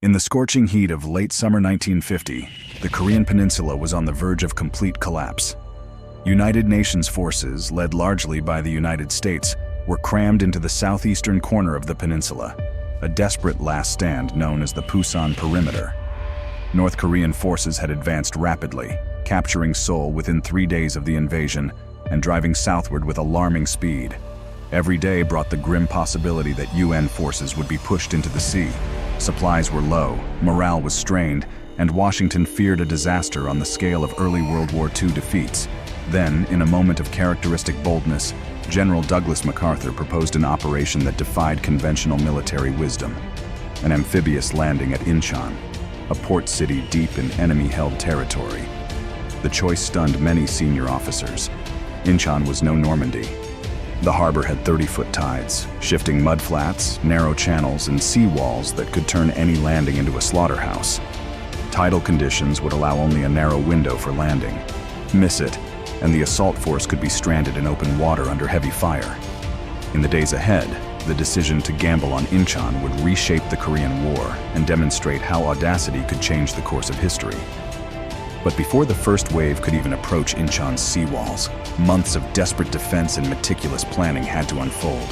In the scorching heat of late summer 1950, the Korean peninsula was on the verge of complete collapse. United Nations forces, led largely by the United States, were crammed into the southeastern corner of the peninsula, a desperate last stand known as the Pusan Perimeter. North Korean forces had advanced rapidly, capturing Seoul within 3 days of the invasion and driving southward with alarming speed. Every day brought the grim possibility that UN forces would be pushed into the sea. Supplies were low, morale was strained, and Washington feared a disaster on the scale of early World War II defeats. Then, in a moment of characteristic boldness, General Douglas MacArthur proposed an operation that defied conventional military wisdom: an amphibious landing at Inchon, a port city deep in enemy-held territory. The choice stunned many senior officers. Inchon was no Normandy. The harbor had 30-foot tides, shifting mudflats, narrow channels, and seawalls that could turn any landing into a slaughterhouse. Tidal conditions would allow only a narrow window for landing. Miss it, and the assault force could be stranded in open water under heavy fire. In the days ahead, the decision to gamble on Inchon would reshape the Korean War and demonstrate how audacity could change the course of history. But before the first wave could even approach Inchon's seawalls, months of desperate defense and meticulous planning had to unfold.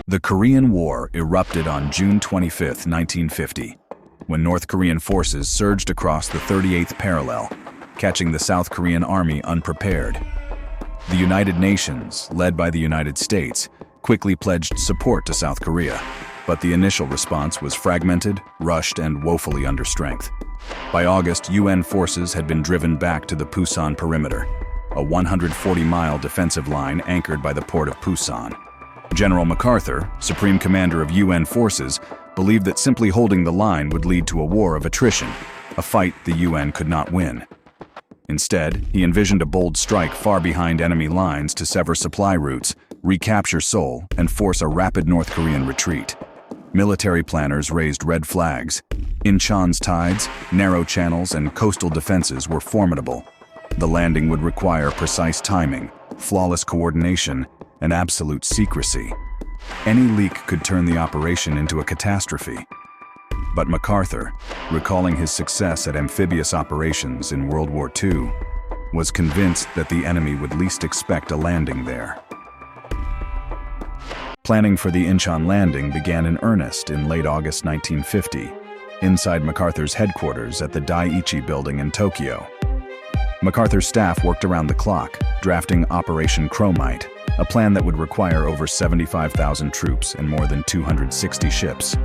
The Korean War erupted on June 25, 1950, when North Korean forces surged across the 38th parallel, catching the South Korean army unprepared. The United Nations, led by the United States, quickly pledged support to South Korea, but the initial response was fragmented, rushed, and woefully under strength. By August, UN forces had been driven back to the Pusan Perimeter, a 140-mile defensive line anchored by the port of Pusan. General MacArthur, Supreme Commander of UN forces, believed that simply holding the line would lead to a war of attrition, a fight the UN could not win. Instead, he envisioned a bold strike far behind enemy lines to sever supply routes, recapture Seoul, and force a rapid North Korean retreat. Military planners raised red flags. Inchon's tides, narrow channels, and coastal defenses were formidable. The landing would require precise timing, flawless coordination, and absolute secrecy. Any leak could turn the operation into a catastrophe. But MacArthur, recalling his success at amphibious operations in World War II, was convinced that the enemy would least expect a landing there. Planning for the Inchon landing began in earnest in late August 1950, inside MacArthur's headquarters at the Daiichi building in Tokyo. MacArthur's staff worked around the clock, drafting Operation Chromite, a plan that would require over 75,000 troops and more than 260 ships.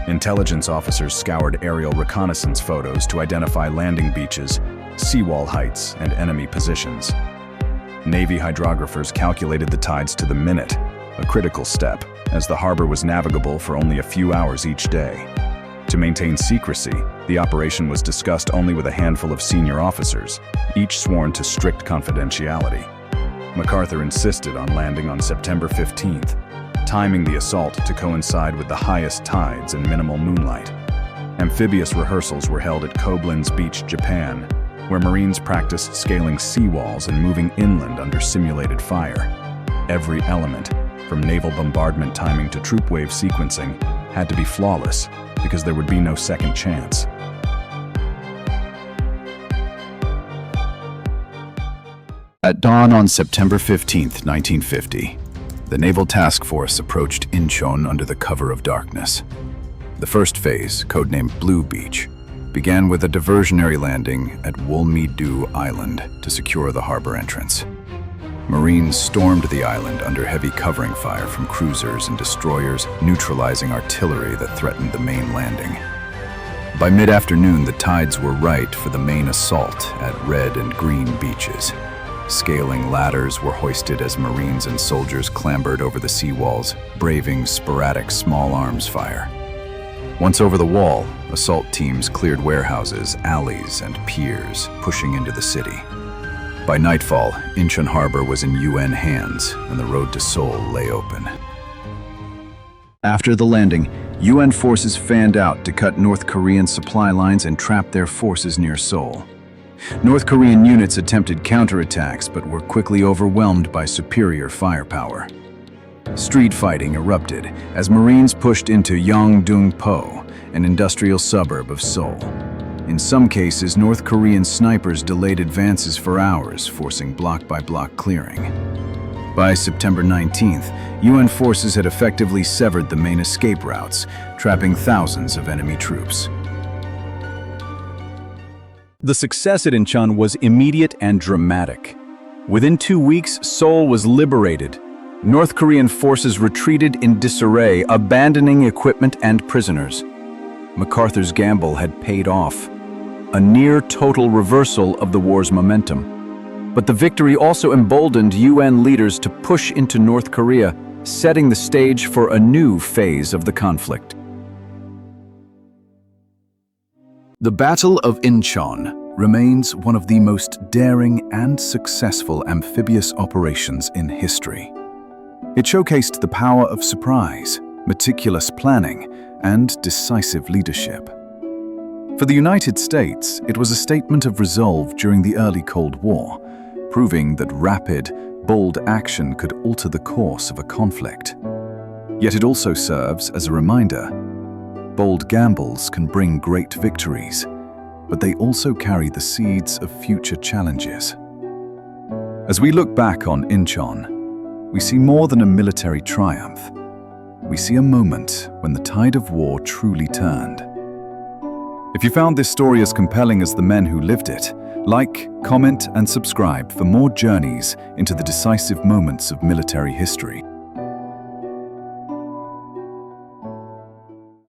Intelligence officers scoured aerial reconnaissance photos to identify landing beaches, seawall heights, and enemy positions. Navy hydrographers calculated the tides to the minute, a critical step, as the harbor was navigable for only a few hours each day. To maintain secrecy, the operation was discussed only with a handful of senior officers, each sworn to strict confidentiality. MacArthur insisted on landing on September 15th, timing the assault to coincide with the highest tides and minimal moonlight. Amphibious rehearsals were held at Koblenz Beach, Japan, where Marines practiced scaling seawalls and moving inland under simulated fire. Every element, from naval bombardment timing to troop wave sequencing, had to be flawless because there would be no second chance. At dawn on September 15th, 1950, the Naval Task Force approached Inchon under the cover of darkness. The first phase, codenamed Blue Beach, began with a diversionary landing at Wolmi-do Island to secure the harbor entrance. Marines stormed the island under heavy covering fire from cruisers and destroyers, neutralizing artillery that threatened the main landing. By mid-afternoon, the tides were right for the main assault at Red and Green beaches. Scaling ladders were hoisted as Marines and soldiers clambered over the seawalls, braving sporadic small arms fire. Once over the wall, assault teams cleared warehouses, alleys, and piers, pushing into the city. By nightfall, Incheon Harbor was in UN hands, and the road to Seoul lay open. After the landing, UN forces fanned out to cut North Korean supply lines and trap their forces near Seoul. North Korean units attempted counterattacks but were quickly overwhelmed by superior firepower. Street fighting erupted as Marines pushed into Yeongdeung-po, an industrial suburb of Seoul. In some cases, North Korean snipers delayed advances for hours, forcing block-by-block clearing. By September 19th, UN forces had effectively severed the main escape routes, trapping thousands of enemy troops. The success at Inchon was immediate and dramatic. Within 2 weeks, Seoul was liberated. North Korean forces retreated in disarray, abandoning equipment and prisoners. MacArthur's gamble had paid off, a near-total reversal of the war's momentum. But the victory also emboldened UN leaders to push into North Korea, setting the stage for a new phase of the conflict. The Battle of Inchon remains one of the most daring and successful amphibious operations in history. It showcased the power of surprise, meticulous planning, and decisive leadership. For the United States, it was a statement of resolve during the early Cold War, proving that rapid, bold action could alter the course of a conflict. Yet it also serves as a reminder: bold gambles can bring great victories, but they also carry the seeds of future challenges. As we look back on Inchon, we see more than a military triumph. We see a moment when the tide of war truly turned. If you found this story as compelling as the men who lived it, like, comment, and subscribe for more journeys into the decisive moments of military history.